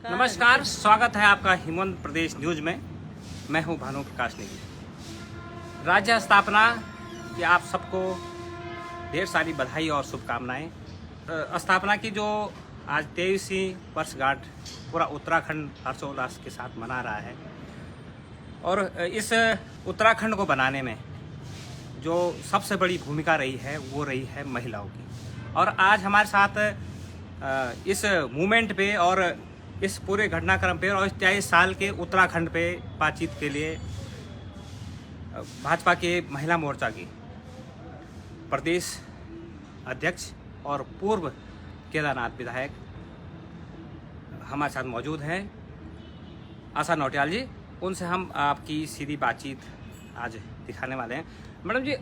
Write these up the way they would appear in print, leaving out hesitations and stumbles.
नमस्कार, स्वागत है आपका हिमवंत प्रदेश न्यूज में। मैं हूं भानु प्रकाश नेगी। राज्य स्थापना की आप सबको ढेर सारी बधाई और शुभकामनाएं। स्थापना की जो आज 23वीं वर्षगांठ पूरा उत्तराखंड हर्षोल्लास के साथ मना रहा है और इस उत्तराखंड को बनाने में जो सबसे बड़ी भूमिका रही है वो रही है महिलाओं की। और आज हमारे साथ इस मूवमेंट पे और इस पूरे घटनाक्रम पे और 23 साल के उत्तराखंड पे बातचीत के लिए भाजपा के महिला मोर्चा की प्रदेश अध्यक्ष और पूर्व केदारनाथ विधायक हमारे साथ मौजूद हैं, आशा नौटियाल जी। उनसे हम आपकी सीधी बातचीत आज दिखाने वाले हैं। मैडम जी,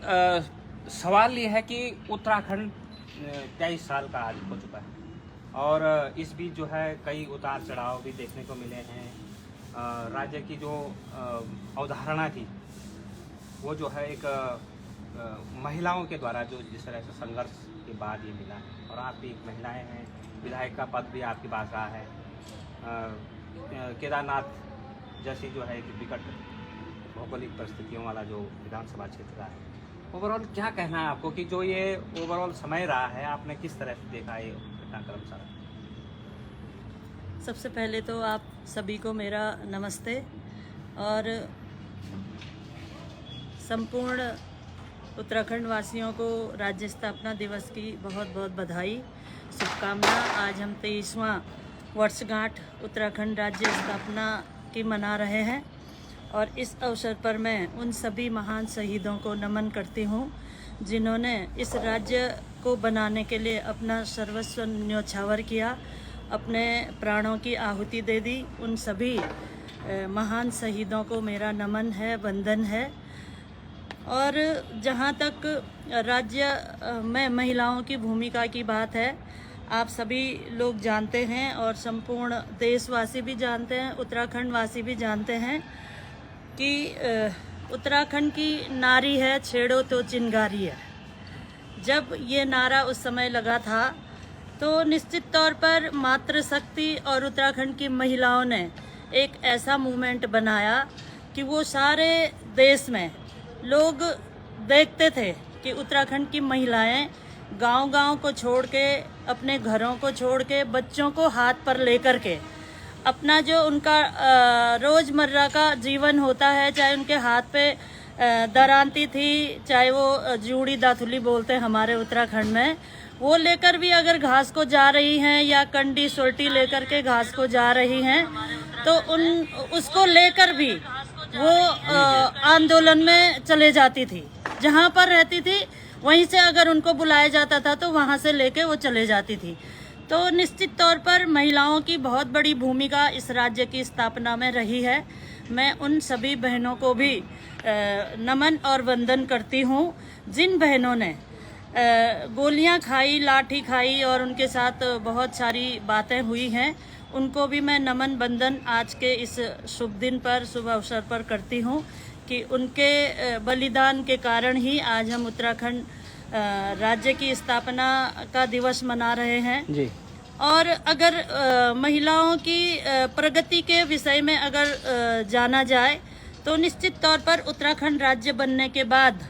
सवाल ये है कि उत्तराखंड 23 साल का आज हो चुका है और इस बीच जो है कई उतार चढ़ाव भी देखने को मिले हैं। राज्य की जो अवधारणा थी वो जो है एक महिलाओं के द्वारा जो जिस तरह से संघर्ष के बाद ये मिला है और आप भी एक महिलाएं हैं, विधायक का पद भी आपके पास रहा है। केदारनाथ जैसी जो है एक विकट भौगोलिक परिस्थितियों वाला जो विधानसभा क्षेत्र रहा है, ओवरऑल क्या कहना है आपको कि जो ये ओवरऑल समय रहा है, आपने किस तरह से देखा ये घटनाक्रम सारा? सबसे पहले तो आप सभी को मेरा नमस्ते और संपूर्ण उत्तराखंड वासियों को राज्य स्थापना दिवस की बहुत बहुत बधाई, शुभकामना। आज हम 23वां वर्षगांठ उत्तराखंड राज्य स्थापना की मना रहे हैं और इस अवसर पर मैं उन सभी महान शहीदों को नमन करती हूँ जिन्होंने इस राज्य को बनाने के लिए अपना सर्वस्व न्योछावर किया, अपने प्राणों की आहुति दे दी। उन सभी महान शहीदों को मेरा नमन है, वंदन है। और जहाँ तक राज्य में महिलाओं की भूमिका की बात है, आप सभी लोग जानते हैं और संपूर्ण देशवासी भी जानते हैं, उत्तराखंड वासी भी जानते हैं कि उत्तराखंड की नारी है छेड़ो तो चिंगारी है। जब ये नारा उस समय लगा था तो निश्चित तौर पर मातृशक्ति और उत्तराखंड की महिलाओं ने एक ऐसा मूवमेंट बनाया कि वो सारे देश में लोग देखते थे कि उत्तराखंड की महिलाएं गांव-गांव को छोड़ के, अपने घरों को छोड़ के, बच्चों को हाथ पर लेकर के अपना जो उनका रोज़मर्रा का जीवन होता है, चाहे उनके हाथ पे दरांती थी, चाहे वो जूड़ी दाथुली बोलते हैं हमारे उत्तराखंड में, वो लेकर भी अगर घास को जा रही हैं या कंडी सोल्टी लेकर के घास को जा रही हैं तो उसको लेकर भी वो आंदोलन में चले जाती थी। जहाँ पर रहती थी वहीं से अगर उनको बुलाया जाता था तो वहाँ से लेके वो चले जाती थी। तो निश्चित तौर पर महिलाओं की बहुत बड़ी भूमिका इस राज्य की स्थापना में रही है। मैं उन सभी बहनों को भी नमन और वंदन करती हूँ जिन बहनों ने गोलियां खाई, लाठी खाई और उनके साथ बहुत सारी बातें हुई हैं। उनको भी मैं नमन वंदन आज के इस शुभ दिन पर, शुभ अवसर पर करती हूँ कि उनके बलिदान के कारण ही आज हम उत्तराखंड राज्य की स्थापना का दिवस मना रहे हैं जी। और अगर महिलाओं की प्रगति के विषय में अगर जाना जाए तो निश्चित तौर पर उत्तराखंड राज्य बनने के बाद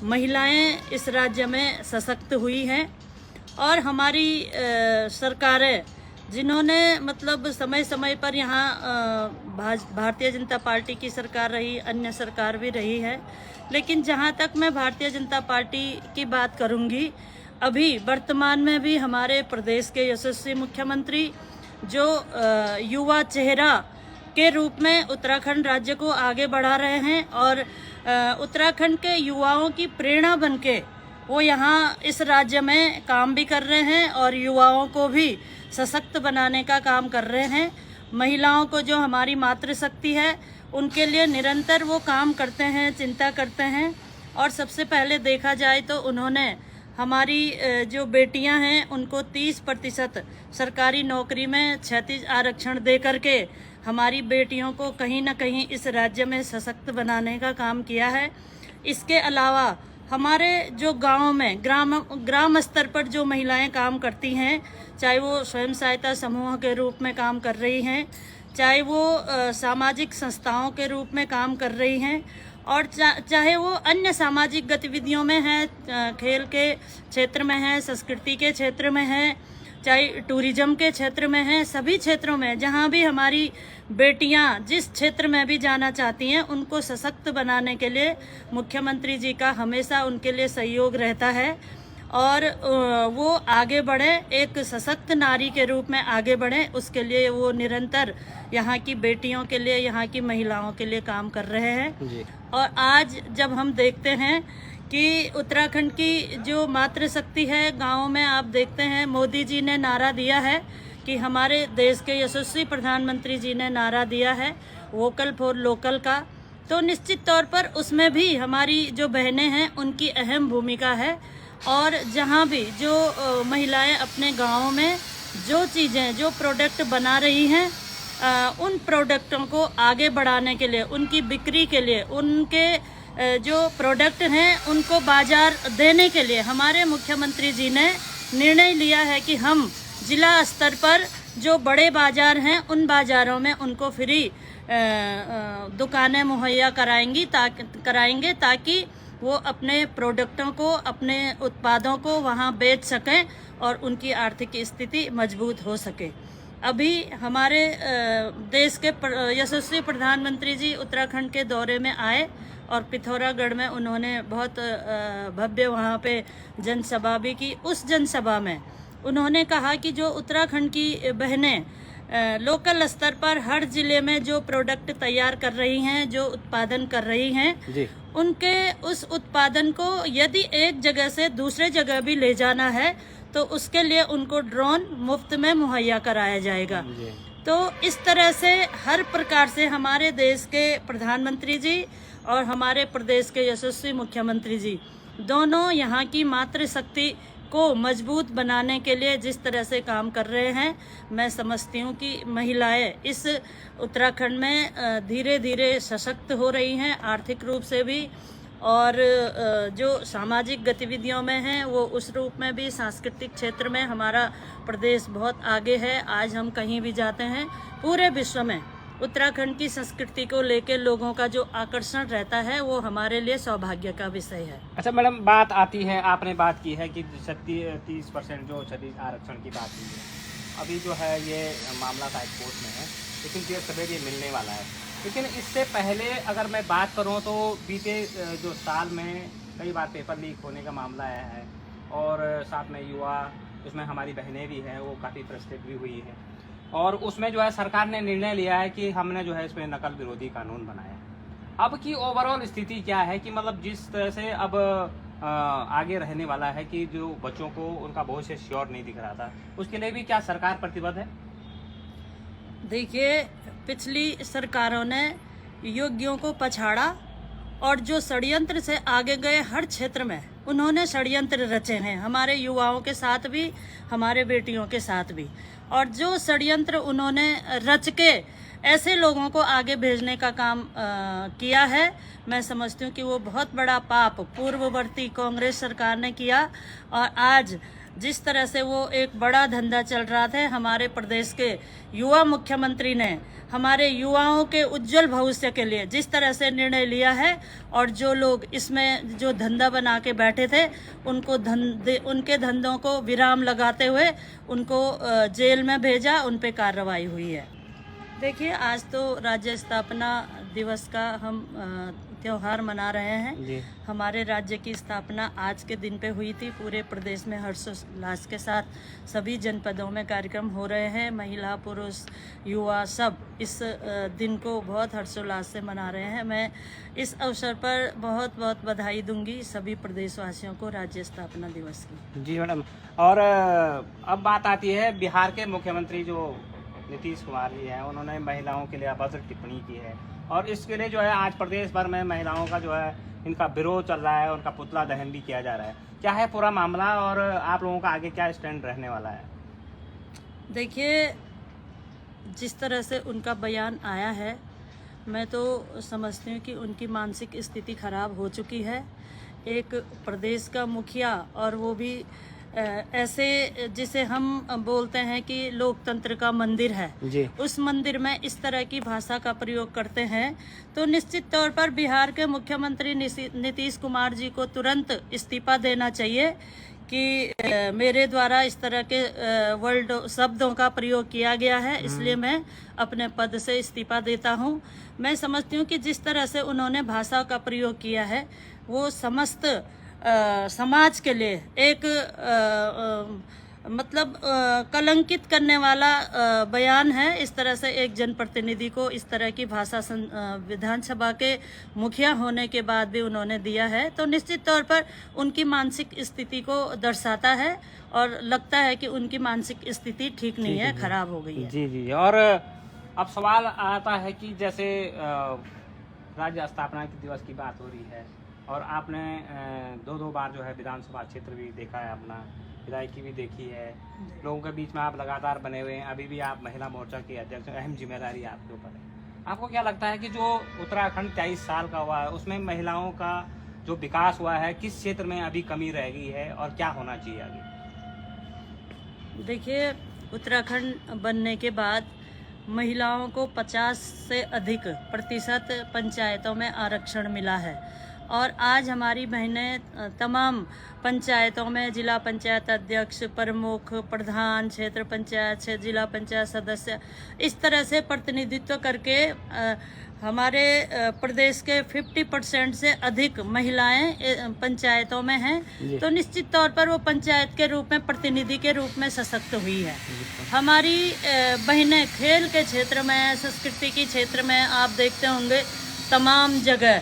महिलाएं इस राज्य में सशक्त हुई हैं और हमारी सरकारें जिन्होंने मतलब समय समय पर यहाँ भारतीय जनता पार्टी की सरकार रही, अन्य सरकार भी रही है, लेकिन जहाँ तक मैं भारतीय जनता पार्टी की बात करूँगी, अभी वर्तमान में भी हमारे प्रदेश के यशस्वी मुख्यमंत्री जो युवा चेहरा के रूप में उत्तराखंड राज्य को आगे बढ़ा रहे हैं और उत्तराखंड के युवाओं की प्रेरणा बनके वो यहाँ इस राज्य में काम भी कर रहे हैं और युवाओं को भी सशक्त बनाने का काम कर रहे हैं। महिलाओं को जो हमारी मातृशक्ति है उनके लिए निरंतर वो काम करते हैं, चिंता करते हैं। और सबसे पहले देखा जाए तो उन्होंने हमारी जो बेटियां हैं उनको 30% सरकारी नौकरी में 36 आरक्षण दे करके हमारी बेटियों को कहीं ना कहीं इस राज्य में सशक्त बनाने का काम किया है। इसके अलावा हमारे जो गाँव में ग्राम स्तर पर जो महिलाएं काम करती हैं, चाहे वो स्वयं सहायता समूह के रूप में काम कर रही हैं, चाहे वो सामाजिक संस्थाओं के रूप में काम कर रही हैं, और चाहे वो अन्य सामाजिक गतिविधियों में हैं, खेल के क्षेत्र में हैं, संस्कृति के क्षेत्र में हैं, चाहे टूरिज्म के क्षेत्र में हैं, सभी क्षेत्रों में जहां भी हमारी बेटियां जिस क्षेत्र में भी जाना चाहती हैं, उनको सशक्त बनाने के लिए मुख्यमंत्री जी का हमेशा उनके लिए सहयोग रहता है और वो आगे बढ़े, एक सशक्त नारी के रूप में आगे बढ़े, उसके लिए वो निरंतर यहाँ की बेटियों के लिए, यहाँ की महिलाओं के लिए काम कर रहे हैं जी। और आज जब हम देखते हैं कि उत्तराखंड की जो मातृशक्ति है, गाँव में आप देखते हैं मोदी जी ने नारा दिया है कि हमारे देश के यशस्वी प्रधानमंत्री जी ने नारा दिया है वोकल फॉर लोकल का, तो निश्चित तौर पर उसमें भी हमारी जो बहनें हैं उनकी अहम भूमिका है। और जहाँ भी जो महिलाएं अपने गाँव में जो चीज़ें, जो प्रोडक्ट बना रही हैं, उन प्रोडक्टों को आगे बढ़ाने के लिए, उनकी बिक्री के लिए, उनके जो प्रोडक्ट हैं उनको बाजार देने के लिए हमारे मुख्यमंत्री जी ने निर्णय लिया है कि हम जिला स्तर पर जो बड़े बाजार हैं उन बाजारों में उनको फ्री दुकानें मुहैया कराएंगे ताकि वो अपने प्रोडक्टों को, अपने उत्पादों को वहाँ बेच सकें और उनकी आर्थिक स्थिति मजबूत हो सके। अभी हमारे देश के यशस्वी प्रधानमंत्री जी उत्तराखंड के दौरे में आए और पिथौरागढ़ में उन्होंने बहुत भव्य वहाँ पे जनसभा भी की। उस जनसभा में उन्होंने कहा कि जो उत्तराखंड की बहनें लोकल स्तर पर हर जिले में जो प्रोडक्ट तैयार कर रही हैं, जो उत्पादन कर रही हैं जी, उनके उस उत्पादन को यदि एक जगह से दूसरे जगह भी ले जाना है तो उसके लिए उनको ड्रोन मुफ्त में मुहैया कराया जाएगा। तो इस तरह से हर प्रकार से हमारे देश के प्रधानमंत्री जी और हमारे प्रदेश के यशस्वी मुख्यमंत्री जी दोनों यहाँ की मातृशक्ति को मजबूत बनाने के लिए जिस तरह से काम कर रहे हैं, मैं समझती हूँ कि महिलाएं इस उत्तराखंड में धीरे धीरे सशक्त हो रही हैं, आर्थिक रूप से भी, और जो सामाजिक गतिविधियों में हैं वो उस रूप में भी। सांस्कृतिक क्षेत्र में हमारा प्रदेश बहुत आगे है। आज हम कहीं भी जाते हैं पूरे विश्व में उत्तराखंड की संस्कृति को लेकर लोगों का जो आकर्षण रहता है वो हमारे लिए सौभाग्य का विषय है। अच्छा मैडम, बात आती है, आपने बात की है कि 30% जो क्षत्रिय आरक्षण की बात की है, अभी जो है ये मामला का कोर्ट में है, लेकिन देर सवेर ये मिलने वाला है। लेकिन इससे पहले अगर मैं बात करूं तो बीते जो साल में कई बार पेपर लीक होने का मामला आया है और साथ में युवा, उसमें हमारी बहनें भी हैं, वो काफ़ी फ्रस्ट्रेट भी हुई है और उसमें जो है सरकार ने निर्णय लिया है कि हमने जो है इसमें नकल विरोधी कानून बनाया। अब की ओवरऑल स्थिति क्या है कि मतलब जिस तरह से अब आगे रहने वाला है कि जो बच्चों को उनका भविष्य श्योर नहीं दिख रहा था, उसके लिए भी क्या सरकार प्रतिबद्ध है? देखिए, पिछली सरकारों ने योग्यों को पछाड़ा और जो षड्यंत्र से आगे गए हर क्षेत्र में उन्होंने षड्यंत्र रचे हैं, हमारे युवाओं के साथ भी, हमारे बेटियों के साथ भी। और जो षड्यंत्र उन्होंने रच के ऐसे लोगों को आगे भेजने का काम किया है, मैं समझती हूँ कि वो बहुत बड़ा पाप पूर्ववर्ती कांग्रेस सरकार ने किया। और आज जिस तरह से वो एक बड़ा धंधा चल रहा था, हमारे प्रदेश के युवा मुख्यमंत्री ने हमारे युवाओं के उज्जवल भविष्य के लिए जिस तरह से निर्णय लिया है और जो लोग इसमें जो धंधा बना के बैठे थे उनको उनके धंधों को विराम लगाते हुए उनको जेल में भेजा, उन पे कार्रवाई हुई है। देखिए, आज तो राज्य स्थापना दिवस का हम त्योहार मना रहे हैं। हमारे राज्य की स्थापना आज के दिन पे हुई थी। पूरे प्रदेश में हर्षोल्लास के साथ सभी जनपदों में कार्यक्रम हो रहे हैं। महिला, पुरुष, युवा सब इस दिन को बहुत हर्षोल्लास से मना रहे हैं। मैं इस अवसर पर बहुत बहुत बधाई दूंगी सभी प्रदेशवासियों को राज्य स्थापना दिवस की। जी मैडम, और अब बात आती है बिहार के मुख्यमंत्री जो नीतीश कुमार जी हैं, उन्होंने महिलाओं के लिए अभद्र टिप्पणी की है और इसके लिए जो है आज प्रदेश भर में महिलाओं का जो है इनका विरोध चल रहा है, उनका पुतला दहन भी किया जा रहा है। क्या है पूरा मामला और आप लोगों का आगे क्या स्टैंड रहने वाला है? देखिए, जिस तरह से उनका बयान आया है, मैं तो समझती हूँ कि उनकी मानसिक स्थिति खराब हो चुकी है। एक प्रदेश का मुखिया, और वो भी ऐसे जिसे हम बोलते हैं कि लोकतंत्र का मंदिर है जी। उस मंदिर में इस तरह की भाषा का प्रयोग करते हैं, तो निश्चित तौर पर बिहार के मुख्यमंत्री नीतीश कुमार जी को तुरंत इस्तीफा देना चाहिए कि मेरे द्वारा इस तरह के वर्ड शब्दों का प्रयोग किया गया है, इसलिए मैं अपने पद से इस्तीफा देता हूं। मैं समझती हूं कि जिस तरह से उन्होंने भाषा का प्रयोग किया है वो समस्त समाज के लिए एक मतलब कलंकित करने वाला बयान है। इस तरह से एक जनप्रतिनिधि को इस तरह की भाषा विधानसभा के मुखिया होने के बाद भी उन्होंने दिया है, तो निश्चित तौर पर उनकी मानसिक स्थिति को दर्शाता है और लगता है कि उनकी मानसिक स्थिति ठीक नहीं है, खराब हो गई है। जी जी। और अब सवाल आता है कि जैसे राज्य स्थापना के दिवस की बात हो रही है और आपने दो बार जो है विधानसभा क्षेत्र भी देखा है, अपना विधायकी भी देखी है, लोगों के बीच में आप लगातार बने हुए हैं, अभी भी आप महिला मोर्चा के अध्यक्ष, अहम जिम्मेदारी आपके ऊपर है। आपको क्या लगता है कि जो उत्तराखंड 23 साल का हुआ है उसमें महिलाओं का जो विकास हुआ है किस क्षेत्र में अभी कमी रह गई है और क्या होना चाहिए आगे? देखिए, उत्तराखंड बनने के बाद महिलाओं को 50 से अधिक प्रतिशत पंचायतों में आरक्षण मिला है और आज हमारी बहनें तमाम पंचायतों में जिला पंचायत अध्यक्ष, प्रमुख, प्रधान, क्षेत्र पंचायत, जिला पंचायत सदस्य, इस तरह से प्रतिनिधित्व करके हमारे प्रदेश के 50% से अधिक महिलाएं पंचायतों में हैं, तो निश्चित तौर पर वो पंचायत के रूप में, प्रतिनिधि के रूप में सशक्त हुई है। हमारी बहनें खेल के क्षेत्र में, संस्कृति के क्षेत्र में आप देखते होंगे तमाम जगह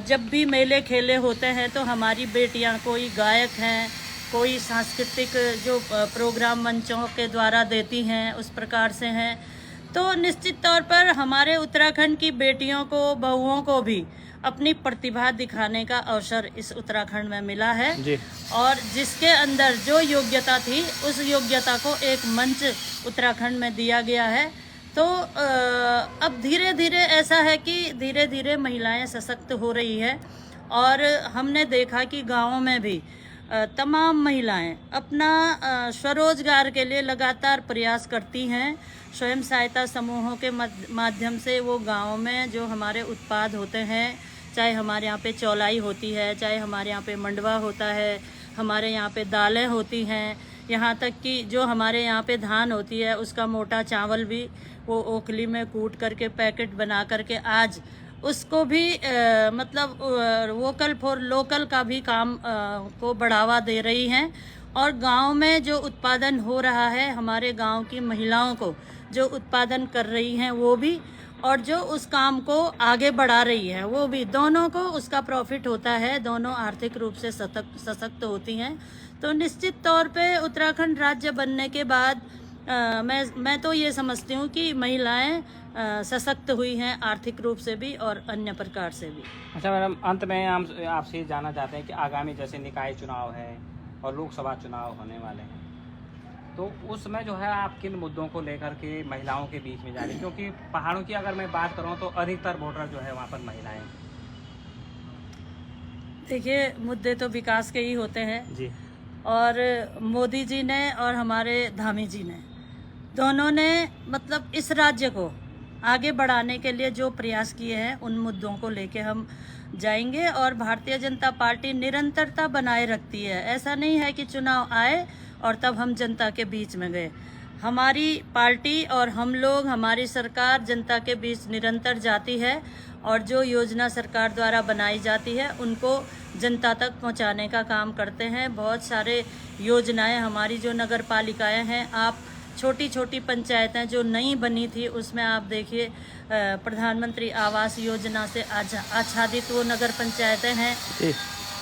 जब भी मेले खेले होते हैं तो हमारी बेटियां, कोई गायक हैं, कोई सांस्कृतिक जो प्रोग्राम मंचों के द्वारा देती हैं, उस प्रकार से हैं। तो निश्चित तौर पर हमारे उत्तराखंड की बेटियों को, बहुओं को भी अपनी प्रतिभा दिखाने का अवसर इस उत्तराखंड में मिला है जी। और जिसके अंदर जो योग्यता थी उस योग्यता को एक मंच उत्तराखंड में दिया गया है। तो अब धीरे धीरे ऐसा है कि धीरे धीरे महिलाएं सशक्त हो रही है और हमने देखा कि गाँवों में भी तमाम महिलाएं अपना स्वरोजगार के लिए लगातार प्रयास करती हैं। स्वयं सहायता समूहों के माध्यम से वो गाँव में जो हमारे उत्पाद होते हैं, चाहे हमारे यहाँ पे चौलाई होती है, चाहे हमारे यहाँ पे मंडवा होता है, हमारे यहाँ पे दालें होती हैं, यहाँ तक कि जो हमारे यहाँ पे धान होती है उसका मोटा चावल भी वो ओखली में कूट करके पैकेट बना करके आज उसको भी मतलब वोकल फॉर लोकल का भी काम को बढ़ावा दे रही हैं। और गांव में जो उत्पादन हो रहा है, हमारे गांव की महिलाओं को जो उत्पादन कर रही हैं वो भी, और जो उस काम को आगे बढ़ा रही है वो भी, दोनों को उसका प्रॉफिट होता है, दोनों आर्थिक रूप से सशक्त होती हैं। तो निश्चित तौर पे उत्तराखंड राज्य बनने के बाद मैं तो ये समझती हूँ कि महिलाएं सशक्त हुई हैं, आर्थिक रूप से भी और अन्य प्रकार से भी। अच्छा मैडम, अंत में हम आपसे जानना चाहते हैं कि आगामी जैसे निकाय चुनाव है और लोकसभा चुनाव होने वाले हैं, तो उसमें जो है आप किन मुद्दों को लेकर के महिलाओं के बीच में जा रही, क्योंकि पहाड़ों की अगर मैं बात करूँ तो अधिकतर वोटर जो है वहाँ पर महिलाएं। देखिए, मुद्दे तो विकास के ही होते हैं जी। और मोदी जी ने और हमारे धामी जी ने, दोनों ने मतलब इस राज्य को आगे बढ़ाने के लिए जो प्रयास किए हैं उन मुद्दों को लेके हम जाएंगे। और भारतीय जनता पार्टी निरंतरता बनाए रखती है। ऐसा नहीं है कि चुनाव आए और तब हम जनता के बीच में गए। हमारी पार्टी और हम लोग, हमारी सरकार जनता के बीच निरंतर जाती है और जो योजना सरकार द्वारा बनाई जाती है उनको जनता तक पहुंचाने का काम करते हैं। बहुत सारे योजनाएं हमारी जो नगर पालिकाएँ हैं, आप छोटी छोटी पंचायतें जो नई बनी थी उसमें आप देखिए प्रधानमंत्री आवास योजना से आच्छादित वो नगर पंचायतें हैं,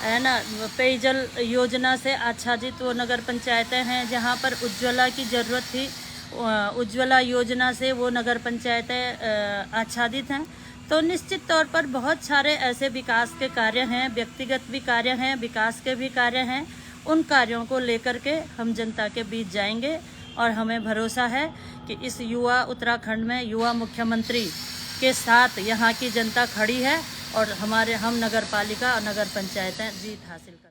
है ना। पेयजल योजना से आच्छादित वो नगर पंचायतें हैं। जहाँ पर उज्ज्वला की ज़रूरत थी, उज्ज्वला योजना से वो नगर पंचायतें आच्छादित हैं। तो निश्चित तौर पर बहुत सारे ऐसे विकास के कार्य हैं, व्यक्तिगत भी कार्य हैं, विकास के भी कार्य हैं। उन कार्यों को लेकर के हम जनता के बीच जाएंगे और हमें भरोसा है कि इस युवा उत्तराखंड में युवा मुख्यमंत्री के साथ यहाँ की जनता खड़ी है और हम नगर पालिका और नगर पंचायतें जीत हासिल कर।